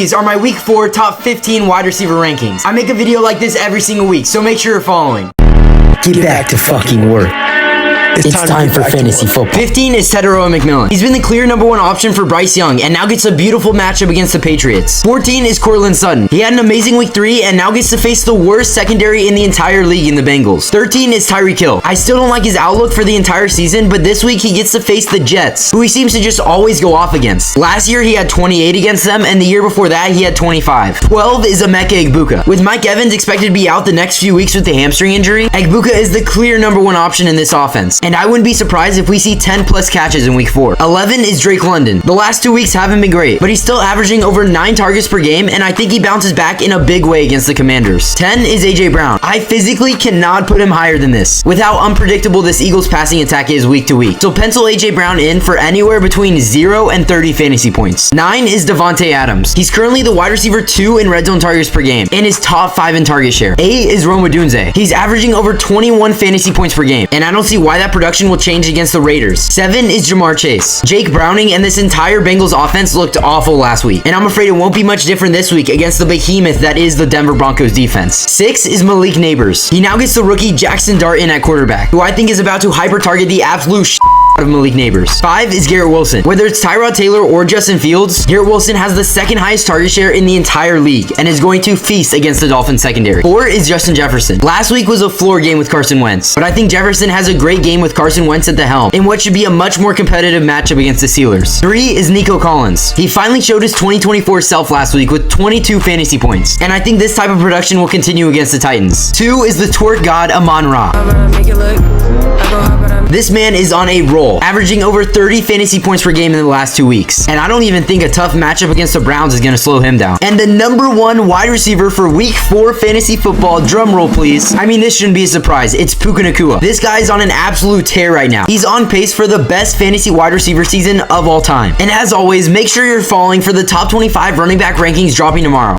these are my week 4 top 15 wide receiver rankings. I make a video like this every single week, so make sure you're following. Get back to fucking work. It's time for fantasy football. 15 is Tedero McMillan. He's been the clear #1 option for Bryce Young and now gets a beautiful matchup against the Patriots. 14 is Courtland Sutton. He had an amazing week 3 and now gets to face the worst secondary in the entire league in the Bengals. 13 is Tyreek Hill. I still don't like his outlook for the entire season, but this week he gets to face the Jets, who he seems to just always go off against. Last year he had 28 against them, and the year before that he had 25. 12 is Emeka Egbuka. With Mike Evans expected to be out the next few weeks with the hamstring injury, Egbuka is the clear #1 option in this offense, and I wouldn't be surprised if we see 10 plus catches in week 4. 11 is Drake London. The last 2 weeks haven't been great, but he's still averaging over 9 targets per game, and I think he bounces back in a big way against the Commanders. 10 is AJ Brown. I physically cannot put him higher than this, with how unpredictable this Eagles passing attack is week to week. So pencil AJ Brown in for anywhere between 0 and 30 fantasy points. 9 is Devontae Adams. He's currently the wide receiver 2 in red zone targets per game, and is top 5 in target share. 8 is Rome Odunze. He's averaging over 21 fantasy points per game, and I don't see why that production will change against the Raiders. 7 is Jamar Chase. Jake Browning and this entire Bengals offense looked awful last week, and I'm afraid it won't be much different this week against the behemoth that is the Denver Broncos defense. 6 is Malik Neighbors. He now gets the rookie Jackson Dart in at quarterback, who I think is about to hyper-target the absolute out of Malik Neighbors. 5 is Garrett Wilson. Whether it's Tyrod Taylor or Justin Fields, Garrett Wilson has the second highest target share in the entire league and is going to feast against the Dolphins secondary. 4 is Justin Jefferson. Last week was a floor game with Carson Wentz, but I think Jefferson has a great game with Carson Wentz at the helm in what should be a much more competitive matchup against the Steelers. 3 is Nico Collins. He finally showed his 2024 self last week with 22 fantasy points, and I think this type of production will continue against the Titans. 2 is the twerk god Amon-Ra. This man is on a roll, averaging over 30 fantasy points per game in the last 2 weeks. And I don't even think a tough matchup against the Browns is going to slow him down. And the #1 wide receiver for week 4 fantasy football, drum roll please. I mean, this shouldn't be a surprise. It's Puka Nacua. This guy is on an absolute tear right now. He's on pace for the best fantasy wide receiver season of all time. And as always, make sure you're following for the top 25 running back rankings dropping tomorrow.